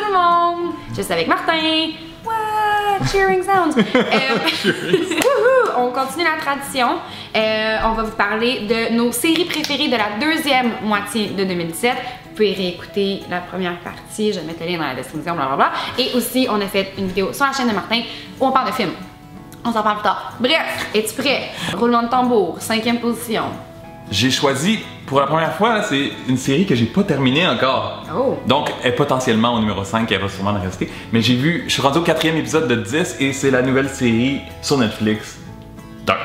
tout le monde! Je suis avec Martin. What? Cheering sounds! On continue la tradition. On va vous parler de nos séries préférées de la deuxième moitié de 2017. Vous pouvez réécouter la première partie, je vais mettre le lien dans la description, blablabla. Et aussi, on a fait une vidéo sur la chaîne de Martin où on parle de films. On s'en parle plus tard. Bref, es-tu prêt? Roulement de tambour, 5e position. J'ai choisi, pour la première fois, c'est une série que j'ai pas terminée encore. Oh. Donc, elle est potentiellement au numéro 5, elle va sûrement le rester. Mais je suis rendu au 4e épisode de 10 et c'est la nouvelle série sur Netflix, Dark.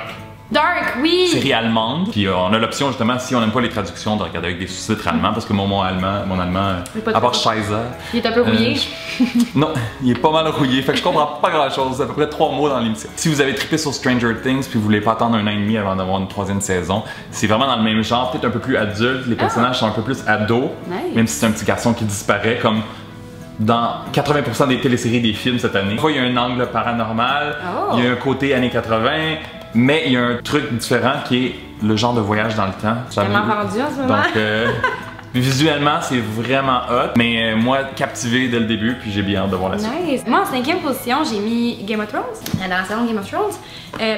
Dark, oui! Série allemande. Puis on a l'option justement, si on n'aime pas les traductions, de regarder avec des sous-titres allemands, parce que mon allemand, à part Scheiße. Il est un peu rouillé. Non, il est pas mal rouillé, fait que je comprends pas grand-chose. C'est à peu près 3 mots dans l'émission. Si vous avez trippé sur Stranger Things puis vous voulez pas attendre 1 an et demi avant d'avoir une 3e saison, c'est vraiment dans le même genre, peut-être un peu plus adulte. Les personnages sont un peu plus ados, même si c'est un petit garçon qui disparaît, comme dans 80% des téléséries des films cette année. Il y a un angle paranormal, il y a un côté années 80, mais il y a un truc différent qui est le genre de voyage dans le temps. Tellement vendu en ce moment. Donc, visuellement, c'est vraiment hot, mais moi, captivé dès le début, puis j'ai bien hâte de voir la suite. Nice! Moi, en 5e position, j'ai mis Game of Thrones, la dernière saison de Game of Thrones,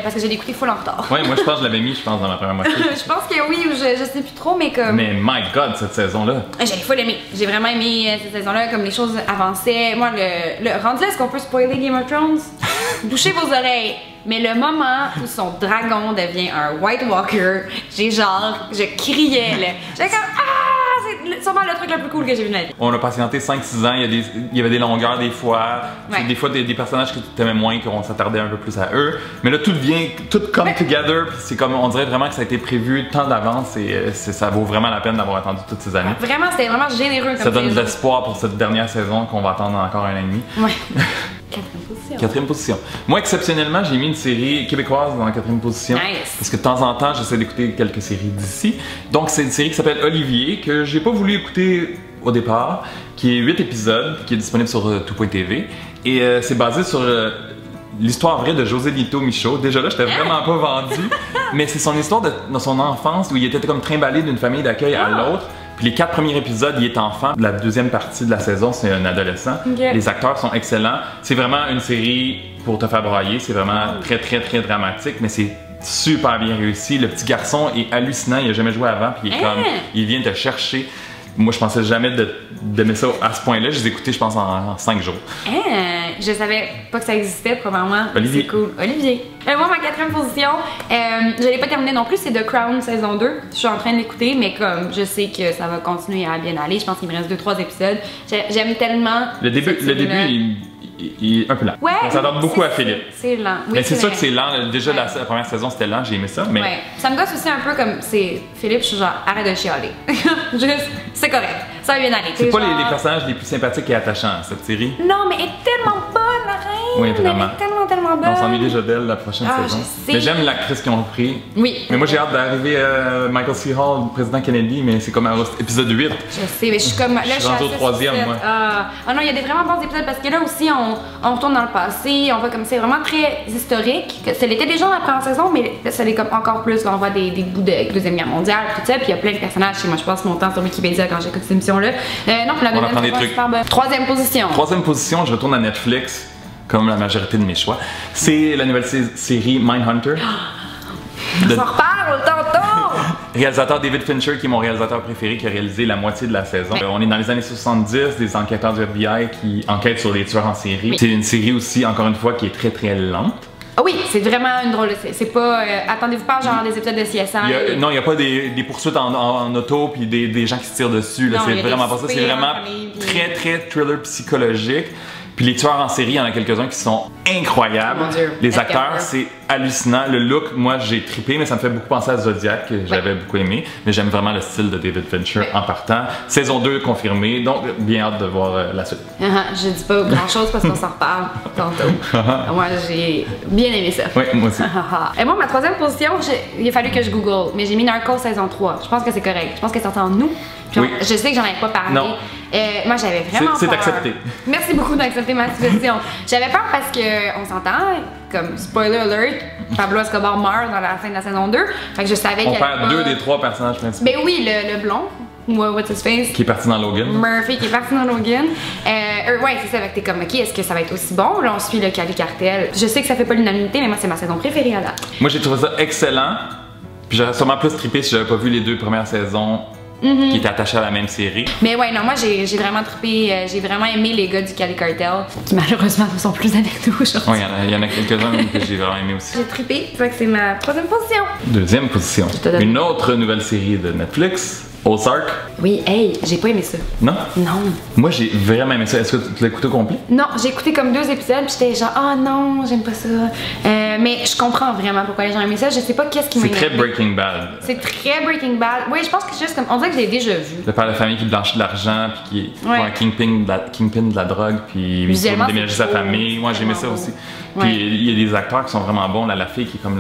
parce que j'ai écouté full en retard. Ouais, moi je pense que je l'avais mis, dans ma première moitié. Je pense que oui, ou je sais plus trop, mais comme... Mais my god, cette saison-là! J'ai full aimé. J'ai vraiment aimé cette saison-là, comme les choses avançaient. Moi, le rendu, est-ce qu'on peut spoiler Game of Thrones? Bouchez vos oreilles! Mais le moment où son dragon devient un White Walker, je criais là. J'étais comme c'est sûrement le truc le plus cool que j'ai vu de ma vie. On a patienté 5-6 ans, il y avait des longueurs des fois, des fois des personnages que tu t'aimais moins, qu'on s'attardait un peu plus à eux. Mais là tout come together, puis c'est comme on dirait vraiment que ça a été prévu tant d'avance et ça vaut vraiment la peine d'avoir attendu toutes ces années. Vraiment, c'était vraiment généreux comme ça. Ça donne de l'espoir pour cette dernière saison qu'on va attendre encore 1 an et demi. Ouais. 4e position. 4e position. Moi, exceptionnellement, j'ai mis une série québécoise dans la 4e position. Nice. Parce que de temps en temps, j'essaie d'écouter quelques séries d'ici. Donc, c'est une série qui s'appelle Olivier, que j'ai pas voulu écouter au départ, qui est 8 épisodes, qui est disponible sur tout.tv. Et c'est basé sur l'histoire vraie de José Lito Michaud. Déjà là, j'étais vraiment pas vendu. Mais c'est son histoire de son enfance, où il était comme trimballé d'une famille d'accueil à l'autre. Puis les 4 premiers épisodes, il est enfant. La deuxième partie de la saison, c'est un adolescent. Les acteurs sont excellents. C'est vraiment une série pour te faire broyer. C'est vraiment très, très, très dramatique, mais c'est super bien réussi. Le petit garçon est hallucinant. Il a jamais joué avant, puis il vient te chercher. Moi, je pensais jamais d'aimer ça à ce point-là. Je les ai écoutés, je pense, en 5 jours. Je savais pas que ça existait, probablement. Olivier. C'est cool. Olivier. Moi, ma 4e position, je l'ai pas terminée non plus, c'est The Crown saison 2. Je suis en train de l'écouter, mais comme je sais que ça va continuer à bien aller, je pense qu'il me reste 2-3 épisodes. J'aime tellement. Le début il est un peu lent. Ouais, ça donne beaucoup à Philippe. C'est lent. Oui, mais c'est sûr que c'est lent. Déjà, la première saison, c'était lent, j'ai aimé ça. Mais... Ouais. Ça me gosse aussi un peu comme c'est Philippe, je suis genre arrête de chialer. Juste, c'est correct. Ça va bien aller. C'est pas les personnages les plus sympathiques et attachants, cette série. Non, mais elle est tellement bonne, la reine. Oui, vraiment. Elle est tellement bonne. On s'ennuie déjà d'elle la prochaine saison. Je sais. Mais j'aime l'actrice qu'ils ont pris. Oui. Mais moi, j'ai hâte d'arriver à Michael C. Hall, président Kennedy, mais c'est comme épisode 8. Je sais, mais je suis comme. Là, je suis rendu au 3e, moi. Ah non, il y a des vraiment bons épisodes parce que là aussi, on retourne dans le passé, on va comme c'est vraiment très historique. Ça l'était déjà dans la première saison, mais là, ça l'est comme encore plus. Là, on voit des bouts de Deuxième Guerre mondiale, tout ça, puis il y a plein de personnages. Moi, je passe mon temps sur Wikipédia quand j'écoute cette émission-là. Non, pour la deuxième saison, c'est super bonne. 3e position. 3e position, je retourne à Netflix, comme la majorité de mes choix. C'est la nouvelle série Mindhunter. On s'en reparle tantôt! Réalisateur David Fincher, qui est mon réalisateur préféré, qui a réalisé la moitié de la saison. On est dans les années 70, des enquêteurs du FBI qui enquêtent sur les tueurs en série. C'est une série aussi, encore une fois, qui est très très lente. Ah oui, c'est vraiment une drôle de série. C'est pas... attendez-vous pas genre des épisodes de CSI. Non, il n'y a pas des poursuites en auto puis des gens qui se tirent dessus. C'est vraiment pas ça. C'est vraiment très très thriller psychologique. Puis les tueurs en série, il y en a quelques-uns qui sont incroyables. Mon Dieu. Les acteurs, c'est hallucinant. Le look, moi, j'ai trippé, mais ça me fait beaucoup penser à Zodiac, que j'avais beaucoup aimé. Mais j'aime vraiment le style de David Fincher en partant. Saison 2 confirmée, donc bien hâte de voir la suite. Je dis pas grand-chose parce qu'on s'en reparle tantôt. Moi, j'ai bien aimé ça. Oui, moi aussi. Et moi, ma 3e position, il a fallu que je google, mais j'ai mis Narcos saison 3. Je pense que c'est correct. Je pense qu'elle sortait en août. Oui. Je sais que j'en avais pas parlé. Non. Moi, j'avais vraiment peur. C'est accepté. Merci beaucoup d'accepter ma suggestion. J'avais peur parce que, on s'entend, comme spoiler alert, Pablo Escobar meurt dans la fin de la saison 2. Fait que je savais qu'il y avait On perd 2 des 3 personnages principaux. Ben oui, le blond. What's his face? Qui est parti dans Logan. Murphy qui est parti dans Logan. Ouais, c'est ça. Fait que t'es comme, ok, est-ce que ça va être aussi bon? Là, on suit le Cali Cartel. Je sais que ça fait pas l'unanimité, mais moi, c'est ma saison préférée à date. Moi, j'ai trouvé ça excellent. Puis j'aurais sûrement plus trippé si j'avais pas vu les 2 premières saisons qui étaient attachées à la même série. Mais ouais, non, moi, j'ai vraiment trippé. J'ai vraiment aimé les gars du Cali Cartel, qui malheureusement ne sont plus avec nous aujourd'hui. Oui, il y en a quelques-uns que j'ai vraiment aimé aussi. J'ai trippé. C'est vrai que c'est ma 3e position. 2e position. Une autre nouvelle série de Netflix. Ozark. Oui, hey, j'ai pas aimé ça. Non? Non. Moi, j'ai vraiment aimé ça. Est-ce que tu l'as écouté au complet? Non, j'ai écouté comme 2 épisodes, puis j'étais genre, ah non, j'aime pas ça. Mais je comprends vraiment pourquoi les gens aiment ça. Je sais pas qu'est-ce qui m'a C'est très Breaking Bad. C'est très Breaking Bad. Oui, je pense que c'est juste comme, on dirait que je l'ai déjà vu. Le père de famille qui blanchit de l'argent, puis qui est un kingpin de la drogue, puis il veut déménager sa famille. Moi, j'ai aimé ça aussi. Puis il y a des acteurs qui sont vraiment bons. Là, la fille qui est comme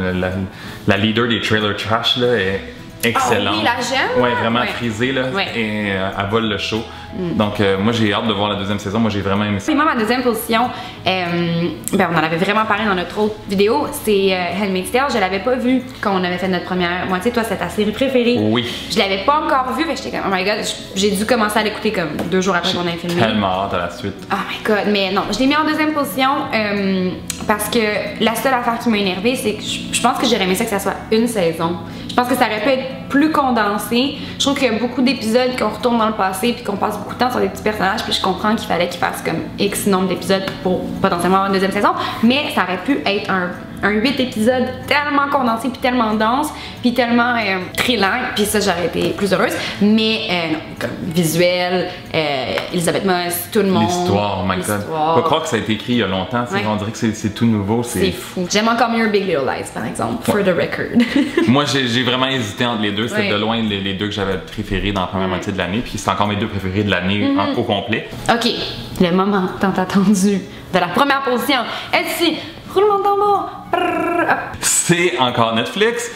la leader des trailer trash, là, est excellente. Oh, oui, la jeune. Ouais, vraiment frisée, là. Et elle vole le show. Donc, moi, j'ai hâte de voir la 2e saison. Moi, j'ai vraiment aimé ça. Moi, ma 2e position, ben, on en avait vraiment parlé dans notre autre vidéo, c'est Handmaid's Tale. Je l'avais pas vu quand on avait fait notre première moitié. Toi, c'est ta série préférée. Oui. Je l'avais pas encore vue, mais j'étais comme, oh my god, j'ai dû commencer à l'écouter comme 2 jours après qu'on ait filmé. Tellement hâte à la suite. Oh my god, mais non, je l'ai mis en 2e position parce que la seule affaire qui m'a énervée, c'est que je pense que j'aurais aimé ça que ça soit une saison. Je pense que ça aurait pu être plus condensé. Je trouve qu'il y a beaucoup d'épisodes qu'on retourne dans le passé puis qu'on passe beaucoup de temps sur des petits personnages, puis je comprends qu'il fallait qu'ils fassent comme X nombre d'épisodes pour potentiellement avoir une 2e saison, mais ça aurait pu être un 8 épisodes tellement condensé puis tellement dense puis tellement trillant, puis ça j'aurais été plus heureuse, mais non, comme visuel, Elisabeth Moss, tout le monde. L'histoire, oh my god. Je crois que ça a été écrit il y a longtemps, on dirait que c'est tout nouveau. C'est fou. J'aime encore mieux Big Little Lies par exemple, for the record. Moi j'ai vraiment hésité entre les deux, c'était de loin les 2 que j'avais préférés dans la première moitié de l'année, puis c'est encore mes 2 préférés de l'année au complet. Ok, le moment tant attendu de la première position. Est-ce roulement de tambour? C'est encore Netflix.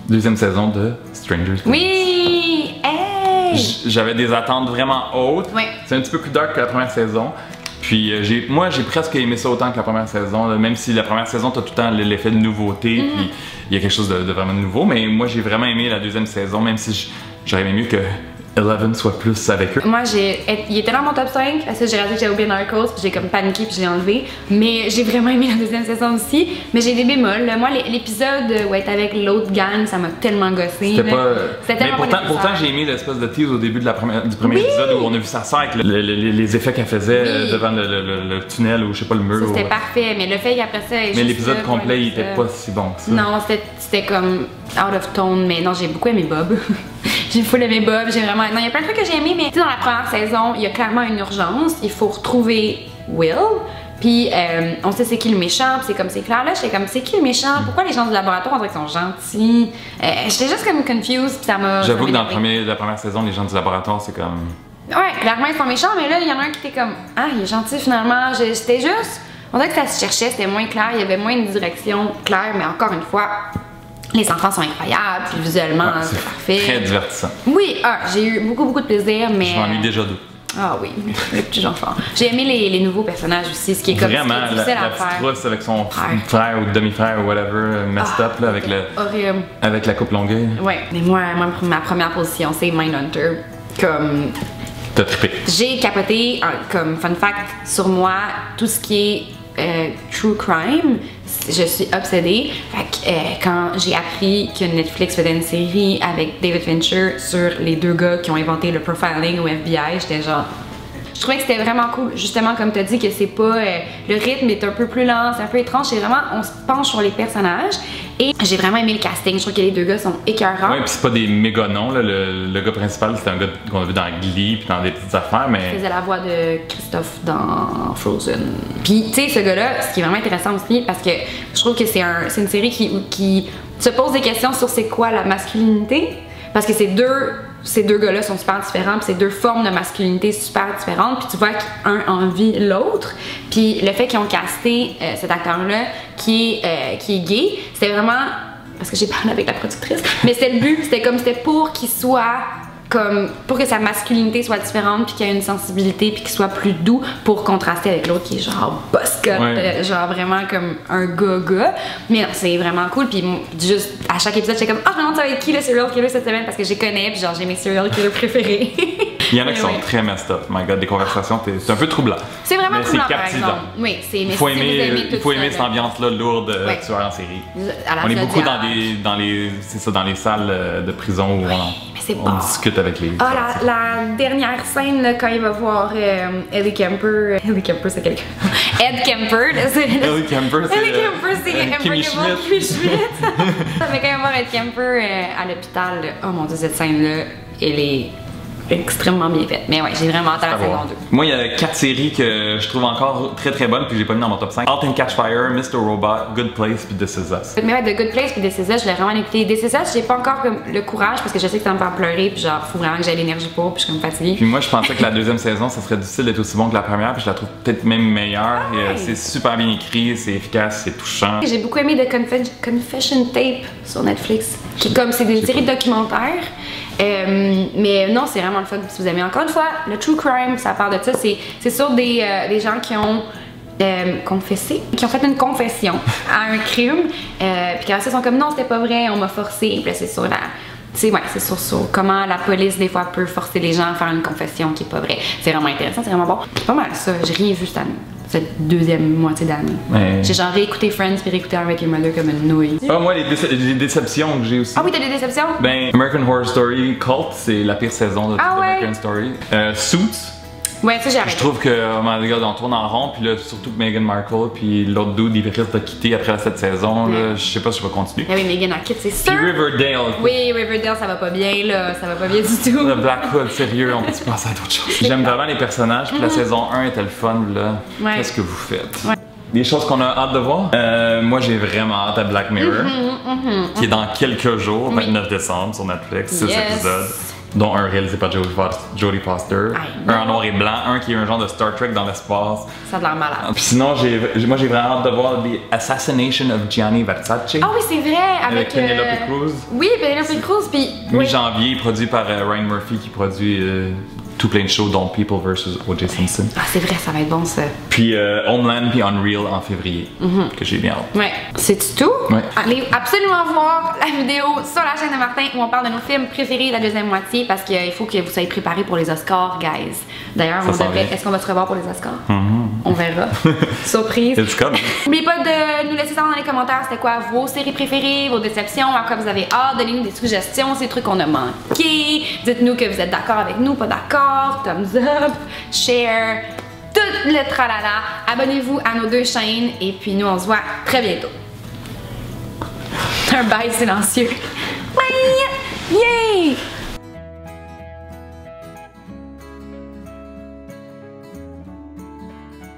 2e saison de Stranger Things. Oui! Hey! J'avais des attentes vraiment hautes. Ouais. C'est un petit peu plus dark que la première saison. Puis moi j'ai presque aimé ça autant que la première saison, là, même si la première saison t'as tout le temps l'effet de nouveauté, puis il y a quelque chose de vraiment nouveau. Mais moi j'ai vraiment aimé la 2e saison, même si j'aurais aimé mieux que Eleven soit plus avec eux. Moi, il était dans mon top 5, parce que j'ai réalisé que j'avais oublié Narcos, puis j'ai comme paniqué, puis je l'ai enlevé. Mais j'ai vraiment aimé la 2e saison aussi. Mais j'ai des bémols. Moi, l'épisode où être avec l'autre gang, ça m'a tellement gossé. C'était pas. Mais pourtant j'ai aimé l'espèce de tease au début du premier épisode où on a vu sa sœur avec les effets qu'elle faisait devant le tunnel ou je sais pas le mur. C'était parfait, mais le fait qu'après ça. Mais l'épisode complet, il était pas si bon que ça. Non, c'était comme out of tone, mais non, j'ai beaucoup aimé Bob. J'ai full aimé Bob, j'ai vraiment. Non, il y a plein de trucs que j'ai aimé, mais tu sais, dans la première saison, il y a clairement une urgence. Il faut retrouver Will. Puis on sait c'est qui le méchant, puis c'est comme c'est clair là, j'étais comme c'est qui le méchant, pourquoi les gens du laboratoire on dirait qu'ils sont gentils. J'étais juste comme confused, puis ça m'a. J'avoue que dans la première saison, les gens du laboratoire c'est comme. Ouais, clairement ils sont méchants, mais là il y en a un qui était comme ah il est gentil finalement. C'était juste, on dirait que ça se cherchait, c'était moins clair, il y avait moins une direction claire, mais encore une fois. Les enfants sont incroyables, puis visuellement, c'est parfait. Très divertissant. Oui, j'ai eu beaucoup de plaisir, mais. Je m'ennuie déjà d'eux. Ah oui, les petits enfants. J'ai aimé les nouveaux personnages aussi, ce qui est comme vraiment la petite rousse avec son frère ou demi-frère ou whatever, messed up là, avec avec la coupe longueuil. Ouais, mais moi ma première position c'est Mindhunter. Comme. T'as trippé. J'ai capoté, comme fun fact sur moi, tout ce qui est true crime. Je suis obsédée. Fait que quand j'ai appris que Netflix faisait une série avec David Fincher sur les 2 gars qui ont inventé le profiling au FBI, j'étais genre. Je trouvais que c'était vraiment cool, justement comme tu as dit que c'est pas. Le rythme est un peu plus lent, c'est un peu étrange, c'est vraiment. On se penche sur les personnages. Et j'ai vraiment aimé le casting, je trouve que les 2 gars sont écœurants. Ouais, pis c'est pas des méga noms, là. Le gars principal, c'était un gars qu'on a vu dans Glee pis dans des petites affaires, mais. Il faisait la voix de Christophe dans Frozen. Puis, tu sais, ce gars-là, ce qui est vraiment intéressant aussi, parce que je trouve que c'est une série qui se pose des questions sur c'est quoi la masculinité. Parce que ces deux gars-là sont super différents, puis c'est 2 formes de masculinité super différentes, puis tu vois qu'un envie l'autre. Puis le fait qu'ils ont casté cet acteur-là qui est gay, c'était vraiment parce que j'ai parlé avec la productrice, mais c'était le but, c'était pour qu'il soit comme pour que sa masculinité soit différente puis qu'il y ait une sensibilité puis qu'il soit plus doux pour contraster avec l'autre qui est genre boss cut, genre vraiment comme un gars. Mais non, c'est vraiment cool puis juste à chaque épisode j'étais comme ah je me demande ça va être qui le serial killer cette semaine parce que je les connais puis genre j'ai mes serial killers préférés. Il y en a qui sont très messed up. My God, des conversations, c'est un peu troublant. C'est vraiment mais troublant, c'est par captivant. exemple. Oui, c'est Il faut aimer cette ambiance-là lourde de tueurs en série. On est beaucoup dans les salles de prison où on discute avec les... Ah, la dernière scène, là, quand il va voir Ellie Kemper. Ellie Kemper, c'est quelqu'un. Ed Kemper. Ellie Kemper, c'est Kimmy Schmidt. Mais quand il va voir Ed Kemper à l'hôpital, oh mon Dieu, cette scène-là, elle est extrêmement bien faite. Mais ouais, j'ai vraiment hâte à la saison 2. Moi, il y a 4 séries que je trouve encore très très bonnes puis j'ai pas mis dans mon top 5. Halt and Catch Fire, Mr. Robot, Good Place puis This Is Us. Mais ouais, The Good Place puis This Is Us, je l'ai vraiment écouté. This Is Us, j'ai pas encore comme, le courage parce que je sais que ça me fait pleurer puis genre, faut vraiment que j'aie l'énergie pour puis je suis comme fatiguée. Puis moi, je pensais que la deuxième saison, ça serait difficile d'être aussi bon que la première puis je la trouve peut-être même meilleure. C'est super bien écrit, c'est efficace, c'est touchant. J'ai beaucoup aimé The Confession Tape sur Netflix, qui comme c'est une série de documentaires. Mais non, c'est vraiment le fun si vous aimez. Encore une fois, le true crime, ça parle de ça. C'est sur des gens qui ont confessé, qui ont fait une confession à un crime. Puis quand ils sont comme non, c'était pas vrai, on m'a forcé. Puis là, c'est sur la. C'est sur comment la police des fois peut forcer les gens à faire une confession qui est pas vraie. C'est vraiment intéressant, c'est vraiment bon. C'est pas mal ça, j'ai rien vu cette deuxième moitié d'année. J'ai genre réécouté Friends puis réécouté How I Met Your Mother comme une nouille. Ah, moi, les déceptions que j'ai aussi. Ah oui, t'as des déceptions? Ben, American Horror Story Cult, c'est la pire saison de American Story. Suits. Ouais, ça j'ai arrêté. Je trouve que, on tourne en rond, puis là, surtout que Meghan Markle, puis l'autre dude, il risque de quitter après cette saison, là, je sais pas si je vais continuer. Ah oui, Meghan a quitté, c'est sûr. Puis Riverdale. Oui, Riverdale, ça va pas bien, là, ça va pas bien du tout. Le Black Hood, sérieux, on peut se passer à d'autres choses. J'aime vraiment les personnages, puis la saison 1 était le fun, là. Qu'est-ce que vous faites? Des choses qu'on a hâte de voir. Moi, j'ai vraiment hâte à Black Mirror, qui est dans quelques jours, 29 décembre, sur Netflix, 6 épisodes. Dont un réalisé par Jodie Foster, un en noir et blanc, un qui est un genre de Star Trek dans l'espace. Ça a l'air malade. Puis sinon, moi j'ai vraiment hâte de voir The Assassination of Gianni Versace. Ah oui, c'est vrai, avec Penelope Cruz. Oui, Penelope Cruz, puis... Mi-janvier, produit par Ryan Murphy qui produit tout plein de shows dont People vs. O.J. Simpson. Ah, c'est vrai, ça va être bon ça. Puis Homeland puis Unreal en février, que j'ai bien hâte. Ouais. C'est tout? Ouais. Allez absolument voir la vidéo sur la chaîne de Martin où on parle de nos films préférés de la deuxième moitié parce qu'il faut que vous soyez préparés pour les Oscars, guys. D'ailleurs, est-ce qu'on va se revoir pour les Oscars? On verra. Surprise. N'oubliez pas de nous laisser savoir dans les commentaires c'était quoi vos séries préférées, vos déceptions, à quoi vous avez hâte, donnez-nous des suggestions, ces trucs qu'on a manqués. Dites-nous que vous êtes d'accord avec nous, pas d'accord, thumbs up, share, tout le tralala. Abonnez-vous à nos 2 chaînes et puis nous on se voit très bientôt. Un bye silencieux. Bye! Yay!